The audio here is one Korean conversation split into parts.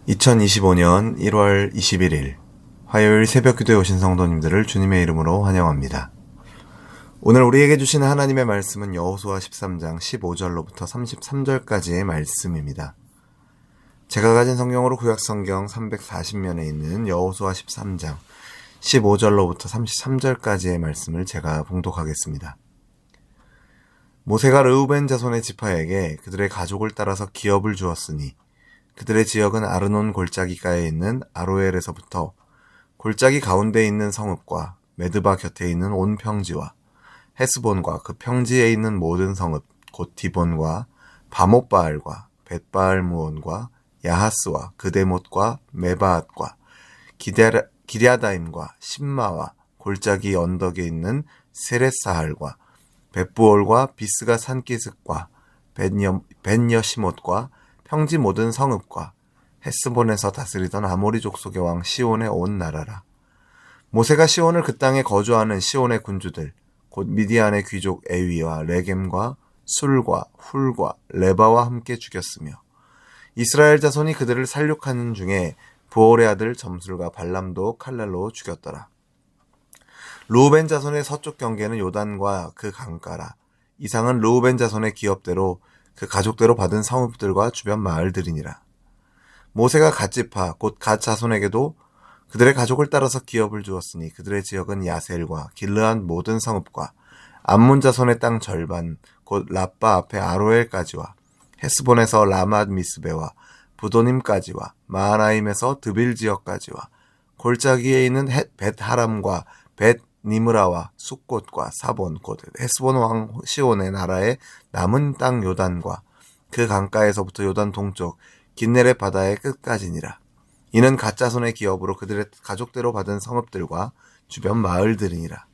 2025년 1월 21일 화요일 새벽기도에 오신 성도님들을 주님의 이름으로 환영합니다. 오늘 우리에게 주시는 하나님의 말씀은 여호수아 13장 15절로부터 33절까지의 말씀입니다. 제가 가진 성경으로 구약성경 340면에 있는 여호수아 13장 15절로부터 33절까지의 말씀을 제가 봉독하겠습니다. 모세가 르우벤 자손의 지파에게 그들의 가족을 따라서 기업을 주었으니 그들의 지역은 아르논 골짜기가에 있는 아로엘에서부터 골짜기 가운데에 있는 성읍과 메드바 곁에 있는 온 평지와 헤스본과 그 평지에 있는 모든 성읍 곧 디본과 바못바알과 벳바알무온과 야하스와 그데못과 메바앗과 기랴다임과 심마와 골짜기 언덕에 있는 세렛사할과 벳부올과 비스가 산기슭과 벤여시못과 평지 모든 성읍과 헤스본에서 다스리던 아모리 족속의 왕 시온의 온 나라라. 모세가 시온을 그 땅에 거주하는 시온의 군주들 곧 미디안의 귀족 에위와 레겜과 술과 훌과 레바와 함께 죽였으며 이스라엘 자손이 그들을 살육하는 중에 부올의 아들 점술과 발람도 칼날로 죽였더라. 르우벤 자손의 서쪽 경계는 요단과 그 강가라. 이상은 르우벤 자손의 기업대로 그 가족대로 받은 성읍들과 주변 마을들이니라. 모세가 갓지파 곧 갓 자손에게도 그들의 가족을 따라서 기업을 주었으니 그들의 지역은 야셀과 길르앗 모든 성읍과 암몬 자손의 땅 절반 곧 라빠 앞에 아로엘까지와 헤스본에서 라맛 미스베와 부도님까지와 마하나임에서 드빌 지역까지와 골짜기에 있는 벳하람과 벳니므라와 숫곳과 사본 곧 헤스본 왕 시온의 나라의 남은 땅 요단과 그 강가에서부터 요단 동쪽 긴네렛 바다의 끝까지니라. 이는 갓자손의 기업으로 그들의 가족대로 받은 성읍들과 주변 마을들이니라.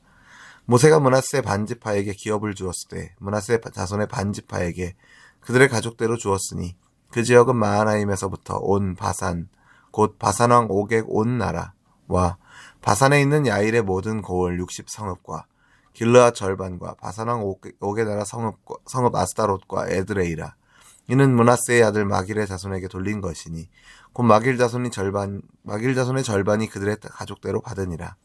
모세가 므낫세 반지파에게 기업을 주었을 때 므낫세 자손의 반지파에게 그들의 가족대로 주었으니 그 지역은 마하나임에서부터 온 바산 곧 바산왕 오객 온 나라와 바산에 있는 야일의 모든 고을 60성읍과 길르앗 절반과 바산왕 오게 나라 성읍 아스타롯과 에드레이라. 이는 므낫세의 아들 마길의 자손에게 돌린 것이니 곧 마길 자손의 절반이 그들의 가족대로 받으니라.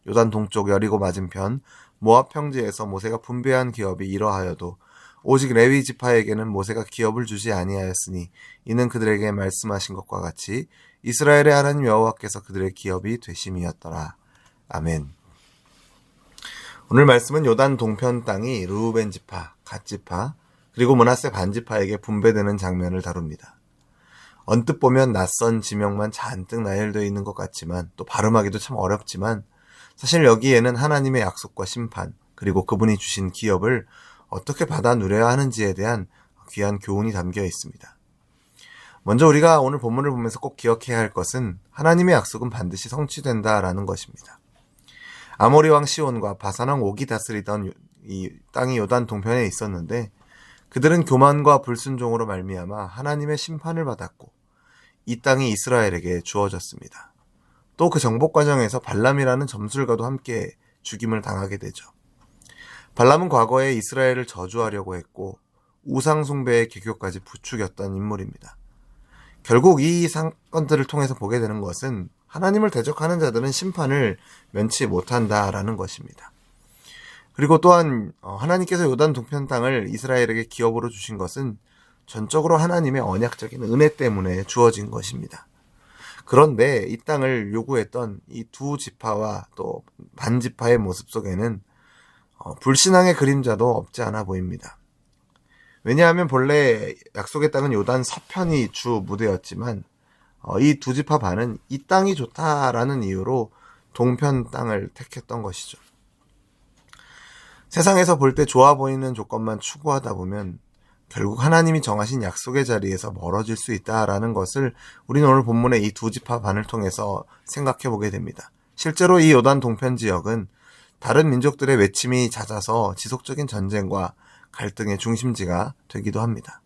요단 동쪽 여리고 맞은편 모압 평지에서 모세가 분배한 기업이 이러하여도 오직 레위 지파에게는 모세가 기업을 주지 아니하였으니 이는 그들에게 말씀하신 것과 같이 이스라엘의 하나님 여호와께서 그들의 기업이 되심이었더라. 아멘. 오늘 말씀은 요단 동편 땅이 르우벤 지파, 갓 지파, 그리고 므낫세 반지파에게 분배되는 장면을 다룹니다. 언뜻 보면 낯선 지명만 잔뜩 나열되어 있는 것 같지만 또 발음하기도 참 어렵지만 사실 여기에는 하나님의 약속과 심판 그리고 그분이 주신 기업을 어떻게 받아 누려야 하는지에 대한 귀한 교훈이 담겨 있습니다. 먼저 우리가 오늘 본문을 보면서 꼭 기억해야 할 것은 하나님의 약속은 반드시 성취된다라는 것입니다. 아모리 왕 시온과 바산 왕 옥이 다스리던 이 땅이 요단 동편에 있었는데 그들은 교만과 불순종으로 말미암아 하나님의 심판을 받았고 이 땅이 이스라엘에게 주어졌습니다. 또 그 정복 과정에서 발람이라는 점술가도 함께 죽임을 당하게 되죠. 발람은 과거에 이스라엘을 저주하려고 했고 우상 숭배의 개교까지 부추겼던 인물입니다. 결국 이 사건들을 통해서 보게 되는 것은 하나님을 대적하는 자들은 심판을 면치 못한다라는 것입니다. 그리고 또한 하나님께서 요단 동편 땅을 이스라엘에게 기업으로 주신 것은 전적으로 하나님의 언약적인 은혜 때문에 주어진 것입니다. 그런데 이 땅을 요구했던 이 두 지파와 또 반지파의 모습 속에는 불신앙의 그림자도 없지 않아 보입니다. 왜냐하면 본래 약속의 땅은 요단 서편이 주 무대였지만 이 두 지파 반은 이 땅이 좋다라는 이유로 동편 땅을 택했던 것이죠. 세상에서 볼 때 좋아 보이는 조건만 추구하다 보면 결국 하나님이 정하신 약속의 자리에서 멀어질 수 있다라는 것을 우리는 오늘 본문의 이 두 지파 반을 통해서 생각해 보게 됩니다. 실제로 이 요단 동편 지역은 다른 민족들의 외침이 잦아서 지속적인 전쟁과 갈등의 중심지가 되기도 합니다.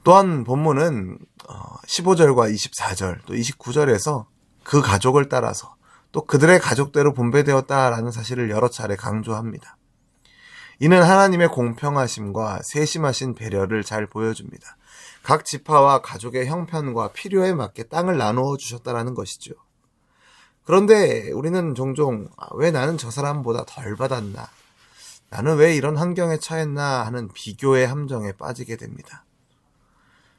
또한 본문은 15절과 24절 또 29절에서 그 가족을 따라서 또 그들의 가족대로 분배되었다라는 사실을 여러 차례 강조합니다. 이는 하나님의 공평하심과 세심하신 배려를 잘 보여줍니다. 각 지파와 가족의 형편과 필요에 맞게 땅을 나누어 주셨다라는 것이죠. 그런데 우리는 종종 왜 나는 저 사람보다 덜 받았나? 나는 왜 이런 환경에 처했나 하는 비교의 함정에 빠지게 됩니다.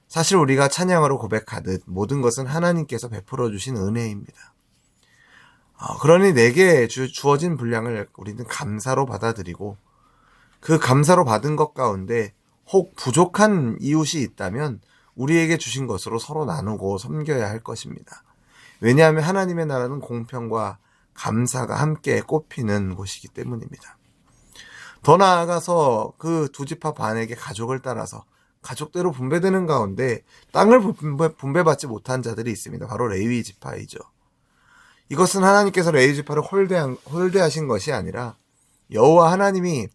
사실 우리가 찬양으로 고백하듯 모든 것은 하나님께서 베풀어 주신 은혜입니다. 그러니 내게 주어진 분량을 우리는 감사로 받아들이고 그 감사로 받은 것 가운데 혹 부족한 이웃이 있다면 우리에게 주신 것으로 서로 나누고 섬겨야 할 것입니다. 왜냐하면 하나님의 나라는 공평과 감사가 함께 꽃피는 곳이기 때문입니다. 더 나아가서 그 두 지파 반에게 가족을 따라서 가족대로 분배되는 가운데 땅을 분배받지 못한 자들이 있습니다. 바로 레위 지파이죠. 이것은 하나님께서 레위 지파를 홀대하신 것이 아니라 여호와 하나님이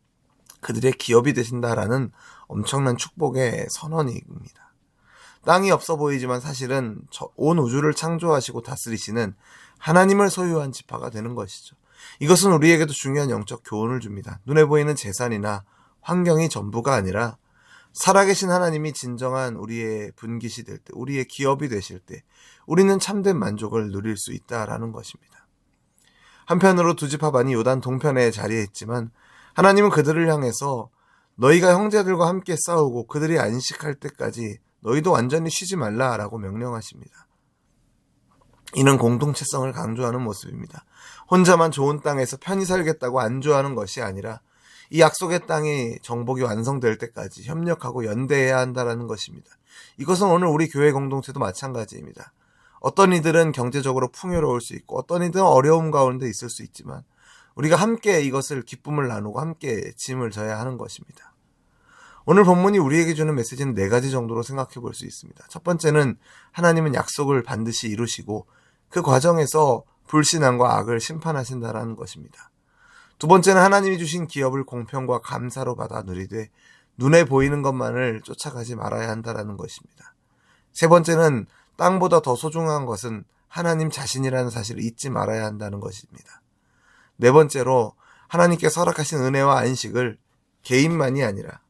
그들의 기업이 되신다라는 엄청난 축복의 선언입니다. 땅이 없어 보이지만 사실은 온 우주를 창조하시고 다스리시는 하나님을 소유한 지파가 되는 것이죠. 이것은 우리에게도 중요한 영적 교훈을 줍니다. 눈에 보이는 재산이나 환경이 전부가 아니라 살아계신 하나님이 진정한 우리의 분깃이 될 때, 우리의 기업이 되실 때 우리는 참된 만족을 누릴 수 있다라는 것입니다. 한편으로 두 지파 반이 요단 동편에 자리했지만 하나님은 그들을 향해서 너희가 형제들과 함께 싸우고 그들이 안식할 때까지 너희도 완전히 쉬지 말라라고 명령하십니다. 이는 공동체성을 강조하는 모습입니다. 혼자만 좋은 땅에서 편히 살겠다고 안주하는 것이 아니라 이 약속의 땅이 정복이 완성될 때까지 협력하고 연대해야 한다는 것입니다. 이것은 오늘 우리 교회 공동체도 마찬가지입니다. 어떤 이들은 경제적으로 풍요로울 수 있고 어떤 이들은 어려움 가운데 있을 수 있지만 우리가 함께 이것을 기쁨을 나누고 함께 짐을 져야 하는 것입니다. 오늘 본문이 우리에게 주는 메시지는 4가지 정도로 생각해 볼 수 있습니다. 첫 번째는 하나님은 약속을 반드시 이루시고 그 과정에서 불신앙과 악을 심판하신다라는 것입니다. 두 번째는 하나님이 주신 기업을 공평과 감사로 받아 누리되 눈에 보이는 것만을 쫓아가지 말아야 한다라는 것입니다. 세 번째는 땅보다 더 소중한 것은 하나님 자신이라는 사실을 잊지 말아야 한다는 것입니다. 네 번째로 하나님께서 허락하신 은혜와 안식을 개인만이 아니라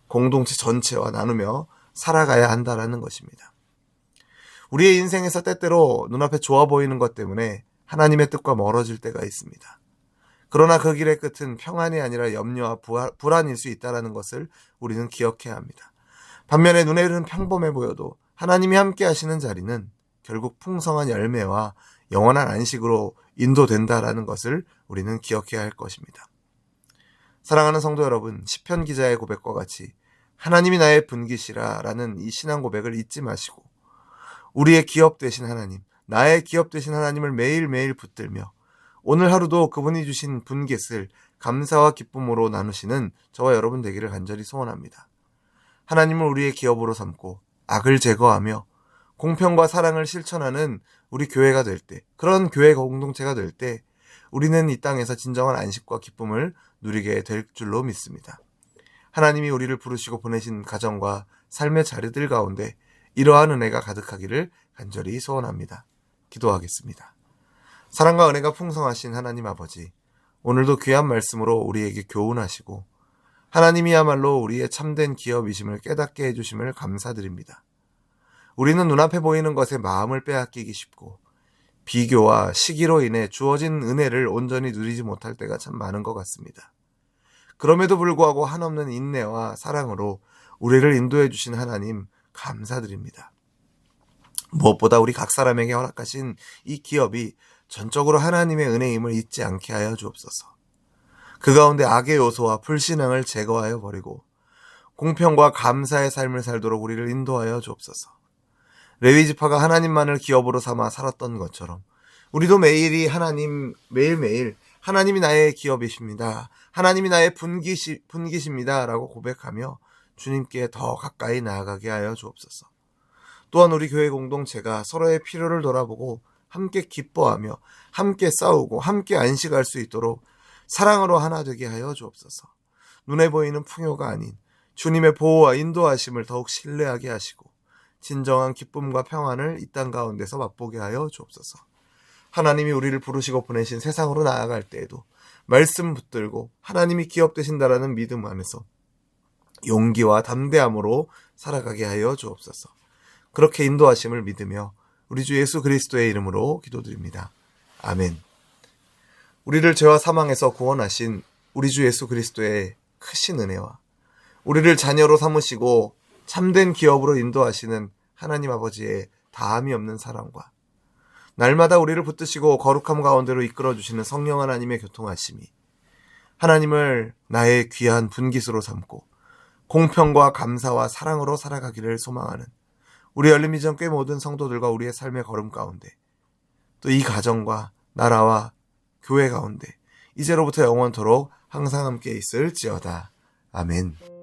공동체 전체와 나누며 살아가야 한다라는 것입니다. 우리의 인생에서 때때로 눈앞에 좋아 보이는 것 때문에 하나님의 뜻과 멀어질 때가 있습니다. 그러나 그 길의 끝은 평안이 아니라 염려와 불안일 수 있다는 것을 우리는 기억해야 합니다. 반면에 눈에는 평범해 보여도 하나님이 함께 하시는 자리는 결국 풍성한 열매와 영원한 안식으로 인도된다라는 것을 우리는 기억해야 할 것입니다. 사랑하는 성도 여러분, 시편 기자의 고백과 같이 하나님이 나의 분깃이라 라는 이 신앙 고백을 잊지 마시고 우리의 기업 되신 하나님, 나의 기업 되신 하나님을 매일매일 붙들며 오늘 하루도 그분이 주신 분깃을 감사와 기쁨으로 나누시는 저와 여러분 되기를 간절히 소원합니다. 하나님을 우리의 기업으로 삼고 악을 제거하며 공평과 사랑을 실천하는 우리 교회가 될 때, 그런 교회 공동체가 될 때 우리는 이 땅에서 진정한 안식과 기쁨을 누리게 될 줄로 믿습니다. 하나님이 우리를 부르시고 보내신 가정과 삶의 자리들 가운데 이러한 은혜가 가득하기를 간절히 소원합니다. 기도하겠습니다. 사랑과 은혜가 풍성하신 하나님 아버지, 오늘도 귀한 말씀으로 우리에게 교훈하시고 하나님이야말로 우리의 참된 기업이심을 깨닫게 해주심을 감사드립니다. 우리는 눈앞에 보이는 것에 마음을 빼앗기기 쉽고 비교와 시기로 인해 주어진 은혜를 온전히 누리지 못할 때가 참 많은 것 같습니다. 그럼에도 불구하고 한없는 인내와 사랑으로 우리를 인도해 주신 하나님 감사드립니다. 무엇보다 우리 각 사람에게 허락하신 이 기업이 전적으로 하나님의 은혜임을 잊지 않게 하여 주옵소서. 그 가운데 악의 요소와 불신앙을 제거하여 버리고 공평과 감사의 삶을 살도록 우리를 인도하여 주옵소서. 레위 지파가 하나님만을 기업으로 삼아 살았던 것처럼 우리도 매일매일 하나님이 나의 기업이십니다. 하나님이 나의 분깃입니다. 라고 고백하며 주님께 더 가까이 나아가게 하여 주옵소서. 또한 우리 교회 공동체가 서로의 필요를 돌아보고 함께 기뻐하며 함께 싸우고 함께 안식할 수 있도록 사랑으로 하나 되게 하여 주옵소서. 눈에 보이는 풍요가 아닌 주님의 보호와 인도하심을 더욱 신뢰하게 하시고 진정한 기쁨과 평안을 이 땅 가운데서 맛보게 하여 주옵소서. 하나님이 우리를 부르시고 보내신 세상으로 나아갈 때에도 말씀 붙들고 하나님이 기업되신다라는 믿음 안에서 용기와 담대함으로 살아가게 하여 주옵소서. 그렇게 인도하심을 믿으며 우리 주 예수 그리스도의 이름으로 기도드립니다. 아멘. 우리를 죄와 사망에서 구원하신 우리 주 예수 그리스도의 크신 은혜와 우리를 자녀로 삼으시고 참된 기업으로 인도하시는 하나님 아버지의 다함이 없는 사랑과 날마다 우리를 붙드시고 거룩함 가운데로 이끌어주시는 성령 하나님의 교통하심이 하나님을 나의 귀한 분깃으로 삼고 공평과 감사와 사랑으로 살아가기를 소망하는 우리 열린비전 꽤 모든 성도들과 우리의 삶의 걸음 가운데 또 이 가정과 나라와 교회 가운데 이제로부터 영원토록 항상 함께 있을지어다. 아멘.